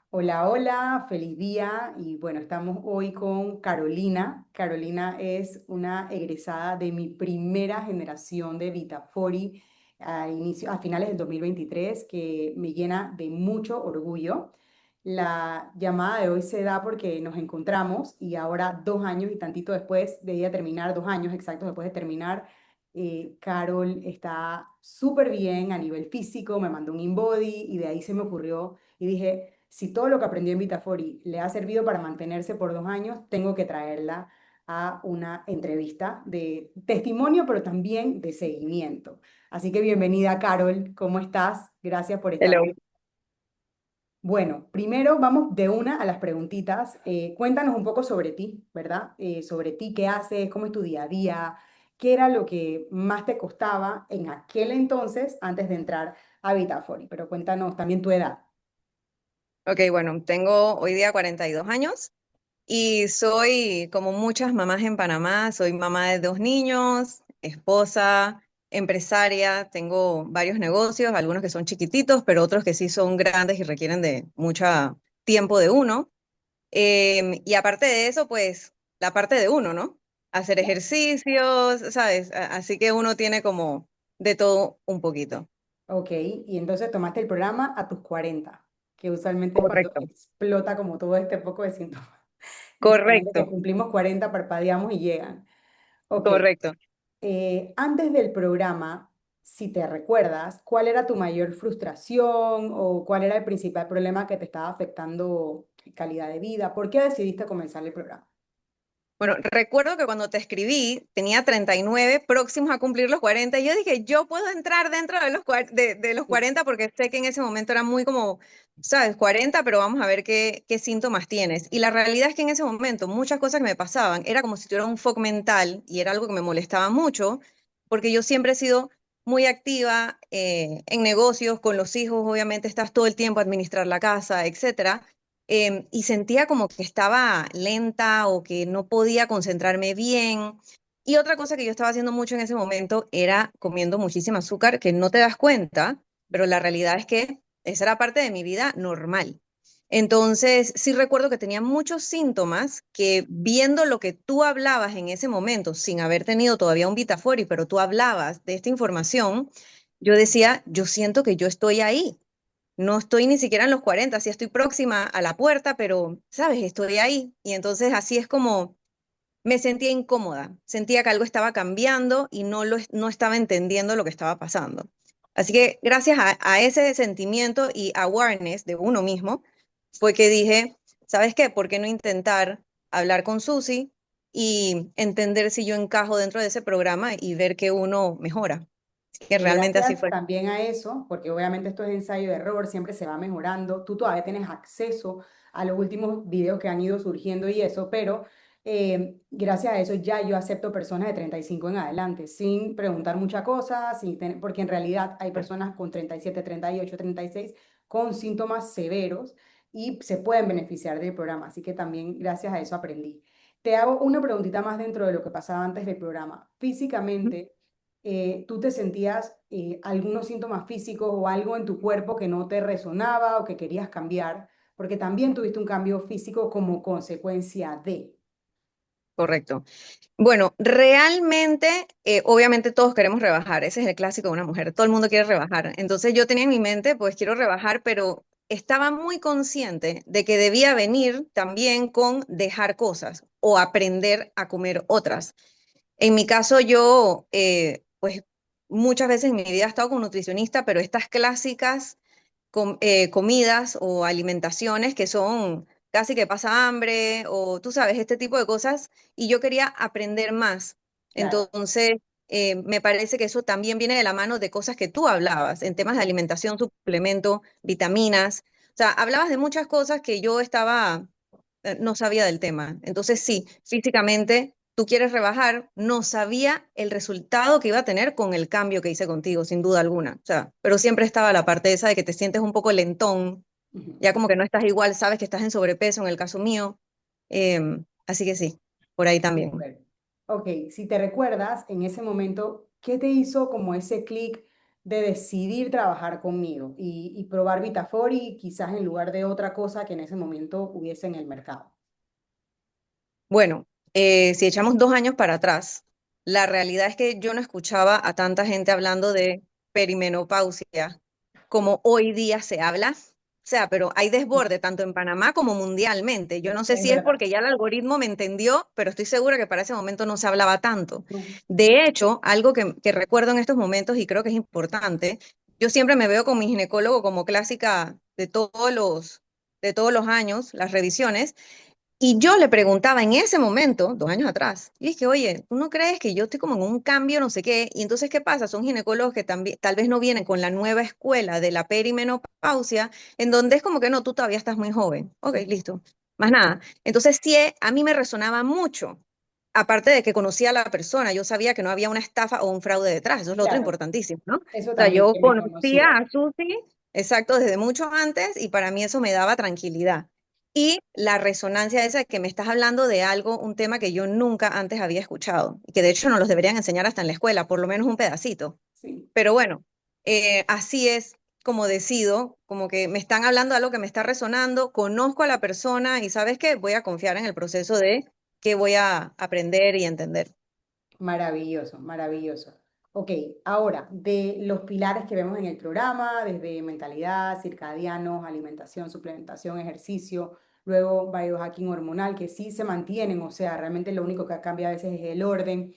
Hola, hola, feliz día y bueno, estamos hoy con Carolina. Carolina es una egresada de mi primera generación de Vitafori a finales del 2023 que me llena de mucho orgullo. La llamada de hoy se da porque nos encontramos y ahora 2 años y tantito después de ella terminar, 2 años exactos después de terminar, Carol está súper bien a nivel físico, me mandó un InBody y de ahí se me ocurrió y dije, si todo lo que aprendí en Vitafori le ha servido para mantenerse por 2 años, tengo que traerla a una entrevista de testimonio, pero también de seguimiento. Así que bienvenida, Carol. ¿Cómo estás? Gracias por estar Hello. aquí. Bueno, primero vamos de una a las preguntitas. Cuéntanos un poco sobre ti, ¿verdad? Sobre ti, qué haces, cómo es tu día a día, qué era lo que más te costaba en aquel entonces antes de entrar a Vitafori. Pero cuéntanos también tu edad. Ok, bueno, tengo hoy día 42 años y soy, como muchas mamás en Panamá, soy mamá de dos niños, esposa, empresaria, tengo varios negocios, algunos que son chiquititos, pero otros que sí son grandes y requieren de mucho tiempo de uno. Y aparte de eso, pues la parte de uno, ¿no? Hacer ejercicios, ¿sabes? Así que uno tiene como de todo un poquito. Ok, y entonces tomaste el programa a tus 40, que usualmente es cuando Correcto, explota como todo este poco de síntomas. Usualmente que correcto, cumplimos 40 parpadeamos y llegan. Ok, correcto. antes del programa, si te recuerdas, ¿cuál era tu mayor frustración o cuál era el principal problema que te estaba afectando calidad de vida? ¿Por qué decidiste comenzar el programa? Bueno, recuerdo que cuando te escribí tenía 39, próximos a cumplir los 40, y yo dije, yo puedo entrar dentro de de los Sí. 40 porque sé que en ese momento era muy como, sabes, 40, pero vamos a ver qué síntomas tienes. Y la realidad es que en ese momento muchas cosas que me pasaban era como si tuviera un foco mental y era algo que me molestaba mucho porque yo siempre he sido muy activa en negocios, con los hijos, obviamente estás todo el tiempo a administrar la casa, etcétera, y sentía como que estaba lenta o que no podía concentrarme bien. Y otra cosa que yo estaba haciendo mucho en ese momento era comiendo muchísimo azúcar, que no te das cuenta, pero la realidad es que esa era parte de mi vida normal. Entonces, sí recuerdo que tenía muchos síntomas que viendo lo que tú hablabas en ese momento, sin haber tenido todavía un Vitafori, pero tú hablabas de esta información, yo decía, yo siento que yo estoy ahí. No estoy ni siquiera en los 40, sí estoy próxima a la puerta, pero, ¿sabes? Estoy ahí. Y entonces así es como me sentía incómoda, sentía que algo estaba cambiando y no estaba entendiendo lo que estaba pasando. Así que gracias a ese sentimiento y awareness de uno mismo, fue que dije, ¿sabes qué? ¿Por qué no intentar hablar con Susi y entender si yo encajo dentro de ese programa y ver que uno mejora? Que Que realmente así gracias fue. también a eso, porque obviamente esto es ensayo de error, siempre se va mejorando, tú todavía tienes acceso a los últimos videos que han ido surgiendo y eso, pero gracias a eso ya yo acepto personas de 35 en adelante, sin preguntar muchas cosas, porque en realidad hay personas con 37, 38, 36 con síntomas severos y se pueden beneficiar del programa, así que también gracias a eso aprendí. Te hago una preguntita más dentro de lo que pasaba antes del programa. Físicamente, ¿tú te sentías algunos síntomas físicos o algo en tu cuerpo que no te resonaba o que querías cambiar? Porque también tuviste un cambio físico como consecuencia de. Correcto. Bueno, realmente, obviamente todos queremos rebajar, ese es el clásico de una mujer, todo el mundo quiere rebajar. Entonces yo tenía en mi mente, pues quiero rebajar, pero estaba muy consciente de que debía venir también con dejar cosas o aprender a comer otras. En mi caso, yo, pues muchas veces en mi vida he estado con nutricionista, pero estas clásicas comidas o alimentaciones que son casi que pasa hambre o tú sabes, este tipo de cosas, y yo quería aprender más. Claro. Entonces, me parece que eso también viene de la mano de cosas que tú hablabas en temas de alimentación, suplemento, vitaminas. O sea, hablabas de muchas cosas que yo estaba, no sabía del tema. Entonces, sí, físicamente tú quieres rebajar, no sabía el resultado que iba a tener con el cambio que hice contigo, sin duda alguna. O sea, pero siempre estaba la parte esa de que te sientes un poco lentón, Ujú. ya como que no estás igual, sabes que estás en sobrepeso en el caso mío. Así que sí, por ahí también. Súper. Ok, si te recuerdas, en ese momento, ¿qué te hizo como ese clic? de decidir trabajar conmigo y probar Vitafori quizás en lugar de otra cosa que en ese momento hubiese en el mercado? Bueno, si echamos 2 años para atrás, la realidad es que yo no escuchaba a tanta gente hablando de perimenopausia como hoy día se habla. O sea, pero hay desborde tanto en Panamá como mundialmente. Yo no sé Es si es verdad. porque ya el algoritmo me entendió, pero estoy segura que para ese momento no se hablaba tanto. No. De hecho, algo que recuerdo en estos momentos y creo que es importante, yo siempre me veo con mi ginecólogo como clásica de todos los años, las revisiones. Y yo le preguntaba en ese momento, 2 años atrás, y dije, oye, ¿tú no crees que yo estoy como en un cambio, no sé qué? Y entonces, ¿qué pasa? Son ginecólogos que también, tal vez no vienen con la nueva escuela de la perimenopausia, en donde es como que no, tú todavía estás muy joven. Ok, listo. Más nada. Entonces, sí, a mí me resonaba mucho. Aparte de que conocía a la persona, yo sabía que no había una estafa o un fraude detrás. Eso es lo otro Claro, importantísimo, ¿no? O eso sea, también yo que me conocía conocía. a Susi, exacto, desde mucho antes y para mí eso me daba tranquilidad. Y la resonancia esa de que me estás hablando de algo, un tema que yo nunca antes había escuchado, y que de hecho nos los deberían enseñar hasta en la escuela, por lo menos un pedacito. Sí. Pero bueno, así es como decido, como que me están hablando de algo que me está resonando, conozco a la persona y ¿sabes qué? Voy a confiar en el proceso de que voy a aprender y entender. Maravilloso, maravilloso. Ok, ahora, de los pilares que vemos en el programa, desde mentalidad, circadianos, alimentación, suplementación, ejercicio, luego biohacking hormonal, que sí se mantienen, o sea, realmente lo único que cambia a veces es el orden,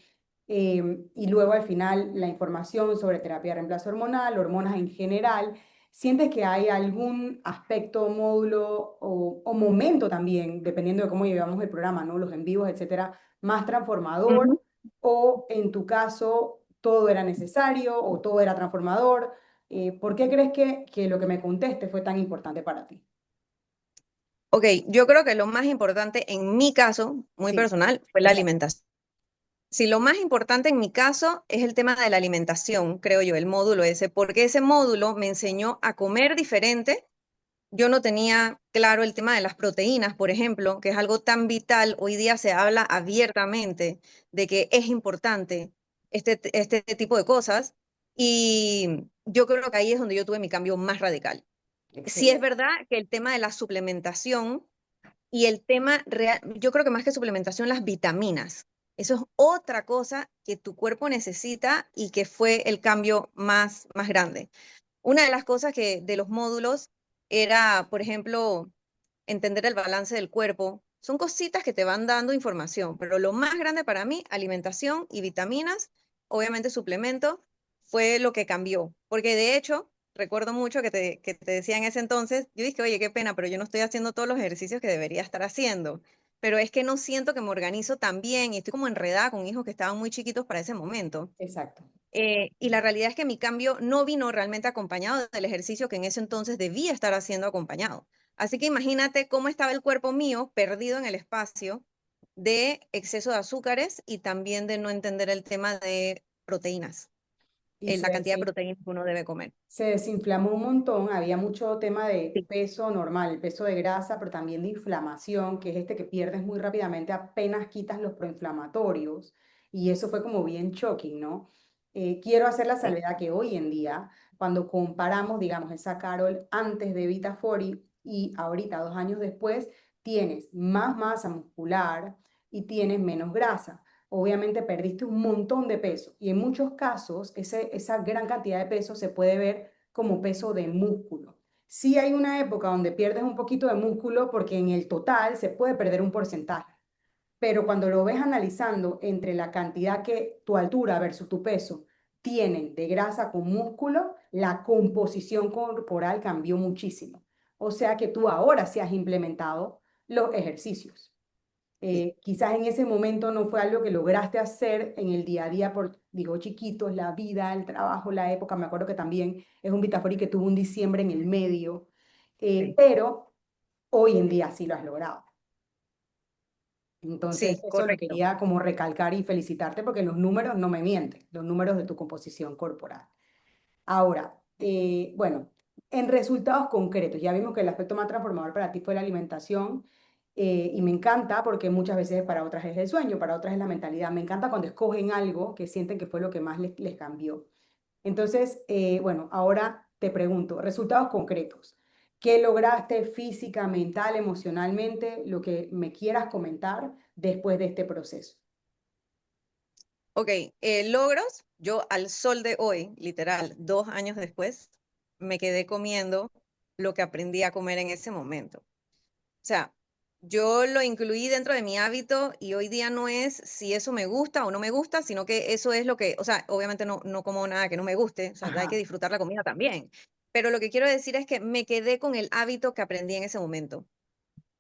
y luego al final la información sobre terapia de reemplazo hormonal, hormonas en general. ¿Sientes que hay algún aspecto, módulo o momento también, dependiendo de cómo llevamos el programa, ¿no? Los en vivos, etcétera, más transformador? Ujú. ¿O en tu caso todo era necesario o todo era transformador? ¿Por qué crees que lo que me conteste fue tan importante para ti? Ok, yo creo que lo más importante en mi caso, muy Sí, personal, fue la exacto. alimentación. Si lo más importante en mi caso es el tema de la alimentación, creo yo, el módulo ese, porque ese módulo me enseñó a comer diferente. Yo no tenía claro el tema de las proteínas, por ejemplo, que es algo tan vital. Hoy día se habla abiertamente de que es importante este tipo de cosas. Y yo creo que ahí es donde yo tuve mi cambio más radical. Sí es Excelente. verdad que el tema de la suplementación y el tema real, yo creo que más que suplementación, las vitaminas. Eso es otra cosa que tu cuerpo necesita y que fue el cambio más grande. Una de las cosas que de los módulos era, por ejemplo, entender el balance del cuerpo. Son cositas que te van dando información, pero lo más grande para mí, alimentación y vitaminas, obviamente suplemento, fue lo que cambió. Porque de hecho, recuerdo mucho que te decía en ese entonces, yo dije, oye, qué pena, pero yo no estoy haciendo todos los ejercicios que debería estar haciendo. Pero es que no siento que me organizo tan bien y estoy como enredada con hijos que estaban muy chiquitos para ese momento. Exacto. Y la realidad es que mi cambio no vino realmente acompañado del ejercicio que en ese entonces debía estar haciendo acompañado. Así que imagínate cómo estaba el cuerpo mío perdido en el espacio de exceso de azúcares y también de no entender el tema de proteínas, Y la cantidad de proteínas que uno debe comer. se desinflamó un montón, había mucho tema de Sí, peso normal, el peso de grasa, pero también de inflamación, que es este que pierdes muy rápidamente apenas quitas los proinflamatorios, y eso fue como bien shocking, ¿no? Quiero hacer la sí. salvedad que hoy en día, cuando comparamos, digamos, esa Carol antes de Vitafori y ahorita, 2 años después, tienes más masa muscular y tienes menos grasa. Obviamente perdiste un montón de peso y en muchos casos esa gran cantidad de peso se puede ver como peso de músculo. Sí hay una época donde pierdes un poquito de músculo porque en el total se puede perder un porcentaje, pero cuando lo ves analizando entre la cantidad que tu altura versus tu peso tienen de grasa con músculo, la composición corporal cambió muchísimo. O sea que tú ahora sí has implementado los ejercicios. Sí. Quizás en ese momento no fue algo que lograste hacer en el día a día por, digo, chiquitos, la vida, el trabajo, la época. Me acuerdo que también es un Vitafori que tuvo un diciembre en el medio, Sí, pero hoy en día sí lo has logrado. Entonces, sí, eso lo correcto. quería como recalcar y felicitarte porque los números no me mienten, los números de tu composición corporal. Ahora, bueno, en resultados concretos, ya vimos que el aspecto más transformador para ti fue la alimentación, y me encanta porque muchas veces para otras es el sueño, para otras es la mentalidad. Me encanta cuando escogen algo que sienten que fue lo que más les cambió. Entonces, bueno, ahora te pregunto, resultados concretos. ¿Qué lograste física, mental, emocionalmente? Lo que me quieras comentar después de este proceso. Ok, logros, yo al sol de hoy, literal, 2 años después, me quedé comiendo lo que aprendí a comer en ese momento. O sea, yo lo incluí dentro de mi hábito y hoy día no es si eso me gusta o no me gusta, sino que eso es lo que, o sea, obviamente no como nada que no me guste, o sea, hay que Ajá, disfrutar la comida también. Pero lo que quiero decir es que me quedé con el hábito que aprendí en ese momento,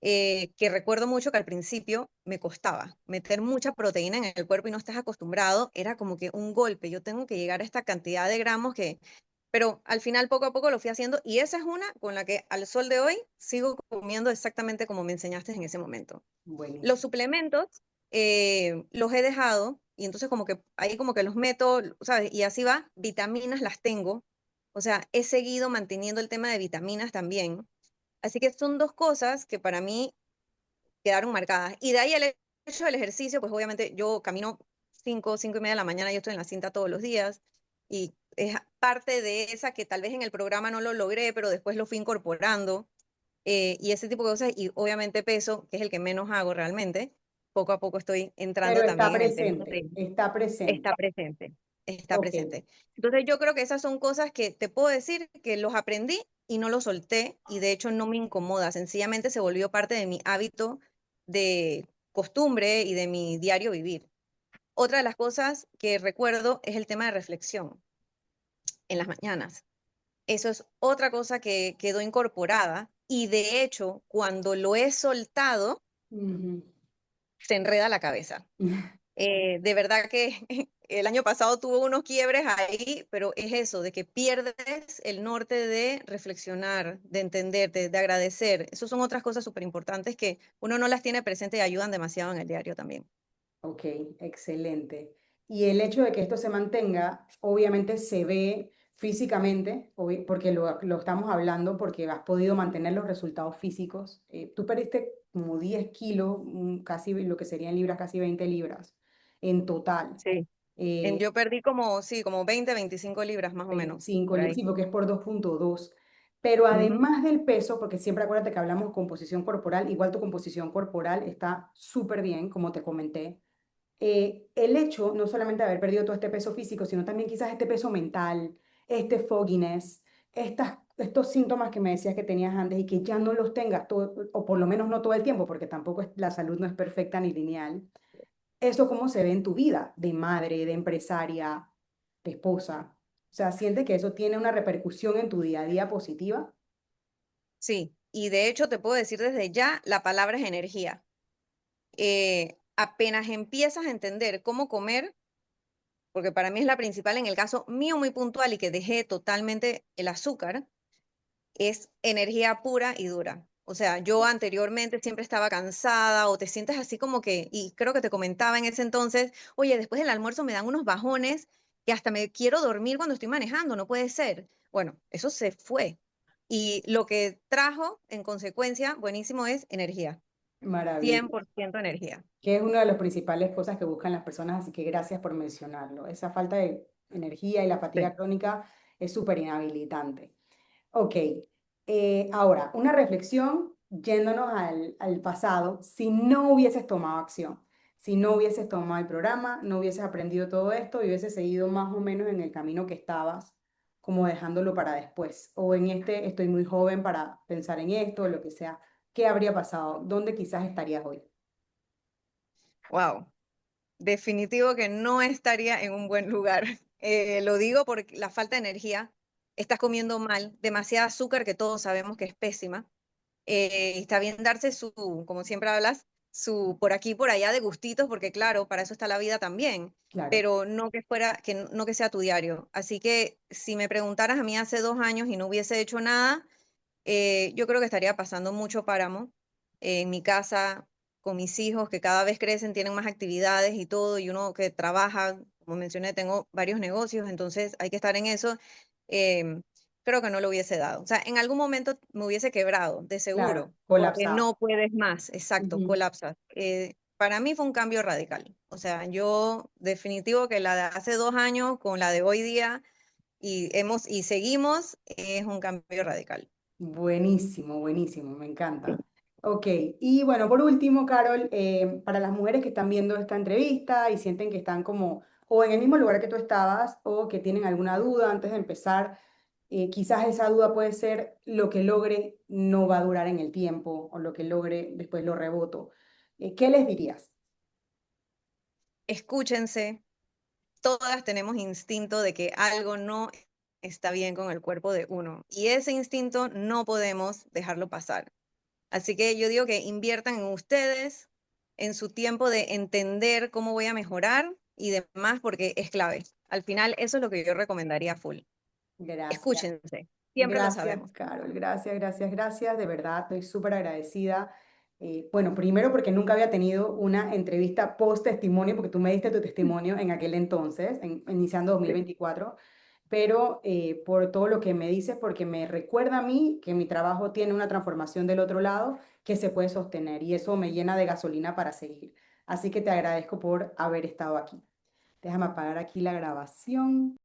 que recuerdo mucho que al principio me costaba meter mucha proteína en el cuerpo y no estás acostumbrado, era como que un golpe, yo tengo que llegar a esta cantidad de gramos que, pero al final poco a poco lo fui haciendo y esa es una con la que al sol de hoy sigo comiendo exactamente como me enseñaste en ese momento. Los buenísimo. suplementos los he dejado y entonces como que ahí como que los meto, ¿sabes? Y así va, vitaminas las tengo, o sea, he seguido manteniendo el tema de vitaminas también. Así que son dos cosas que para mí quedaron marcadas. Y de ahí el hecho del ejercicio, pues obviamente yo camino 5, 5:30 de la mañana, yo estoy en la cinta todos los días y es parte de esa que tal vez en el programa no lo logré, pero después lo fui incorporando y ese tipo de cosas. Y obviamente peso, que es el que menos hago realmente, poco a poco estoy Pero entrando también en el tema de está presente. está presente, está Ok, presente. Entonces yo creo que esas son cosas que te puedo decir que los aprendí y no los solté y de hecho no me incomoda, sencillamente se volvió parte de mi hábito de costumbre y de mi diario vivir. Otra de las cosas que recuerdo es el tema de reflexión en las mañanas. Eso es otra cosa que quedó incorporada y de hecho cuando lo he soltado ujú. se enreda la cabeza. De verdad que el año pasado tuvo unos quiebres ahí, pero es eso, de que pierdes el norte de reflexionar, de entender, de agradecer. Esas son otras cosas súper importantes que uno no las tiene presente y ayudan demasiado en el diario también. Ok, excelente. Y el hecho de que esto se mantenga, obviamente se ve físicamente, porque lo estamos hablando, porque has podido mantener los resultados físicos. Tú perdiste como 10 kilos, casi lo que serían libras, casi 20 libras en total. Sí. Eh, Yo perdí como, sí, como 20, 25 libras más o menos, 25 por libras, ahí. sí, porque es por 2,2. Pero Ujú. además del peso, porque siempre acuérdate que hablamos composición corporal, igual tu composición corporal está súper bien, como te comenté. El hecho no solamente de haber perdido todo este peso físico, sino también quizás este peso mental, este fogginess, estos síntomas que me decías que tenías antes y que ya no los tengas, o por lo menos no todo el tiempo, porque tampoco la salud no es perfecta ni lineal. ¿Eso cómo se ve en tu vida de madre, de empresaria, de esposa? O sea, ¿sientes que eso tiene una repercusión en tu día a día positiva? Sí, y de hecho te puedo decir desde ya, la palabra es energía. Apenas empiezas a entender cómo comer, porque para mí es la principal en el caso mío muy puntual y que dejé totalmente el azúcar, es energía pura y dura. O sea, yo anteriormente siempre estaba cansada o te sientes así como que, y creo que te comentaba en ese entonces, oye, después del almuerzo me dan unos bajones que hasta me quiero dormir cuando estoy manejando, no puede ser. Bueno, eso se fue. Y lo que trajo en consecuencia, buenísimo, es energía, Maravilla. 100% energía. Que es una de las principales cosas que buscan las personas, así que gracias por mencionarlo. Esa falta de energía y la Sí. fatiga crónica es súper inhabilitante. Ok, ahora, una reflexión yéndonos al pasado, si no hubieses tomado acción, si no hubieses tomado el programa, no hubieses aprendido todo esto y hubieses seguido más o menos en el camino que estabas, como dejándolo para después, o en este estoy muy joven para pensar en esto, o lo que sea, ¿qué habría pasado? ¿Dónde quizás estarías hoy? Wow. Definitivo que no estaría en un buen lugar. Lo digo por la falta de energía. Estás comiendo mal, demasiada azúcar que todos sabemos que es pésima. Está bien darse su, como siempre hablas, su por aquí y por allá de gustitos, porque claro, para eso está la vida también, Claro. pero no que fuera, no que sea tu diario. Así que si me preguntaras a mí hace 2 años y no hubiese hecho nada, yo creo que estaría pasando mucho páramo en mi casa con mis hijos que cada vez crecen, tienen más actividades y todo, y uno que trabaja, como mencioné, tengo varios negocios, entonces hay que estar en eso. em, Creo que no lo hubiese dado. O sea, en algún momento me hubiese quebrado, de Claro, seguro, porque colapsado. no puedes más, exacto, Ujú. colapsas. Para mí fue un cambio radical. O sea, yo definitivo que la de hace 2 años con la de hoy día y seguimos, es un cambio radical. Buenísimo, buenísimo, me encanta. Ok, y bueno, por último, Carol, para las mujeres que están viendo esta entrevista y sienten que están como o en el mismo lugar que tú estabas o que tienen alguna duda antes de empezar, quizás esa duda puede ser lo que logre no va a durar en el tiempo o lo que logre después lo reboto. ¿Qué les dirías? Escúchense, todas tenemos instinto de que algo no está bien con el cuerpo de uno y ese instinto no podemos dejarlo pasar. Así que yo digo que inviertan en ustedes, en su tiempo de entender cómo voy a mejorar y demás, porque es clave. Al final, eso es lo que yo recomendaría full. Gracias. Escúchense, siempre lo Gracias, sabemos. Carol. Gracias, gracias, gracias. De verdad, estoy súper agradecida. Bueno, primero porque nunca había tenido una entrevista post testimonio, porque tú me diste tu testimonio en aquel entonces, iniciando Sí. 2024, pero por todo lo que me dices, porque me recuerda a mí que mi trabajo tiene una transformación del otro lado que se puede sostener y eso me llena de gasolina para seguir. Así que te agradezco por haber estado aquí. Déjame apagar aquí la grabación.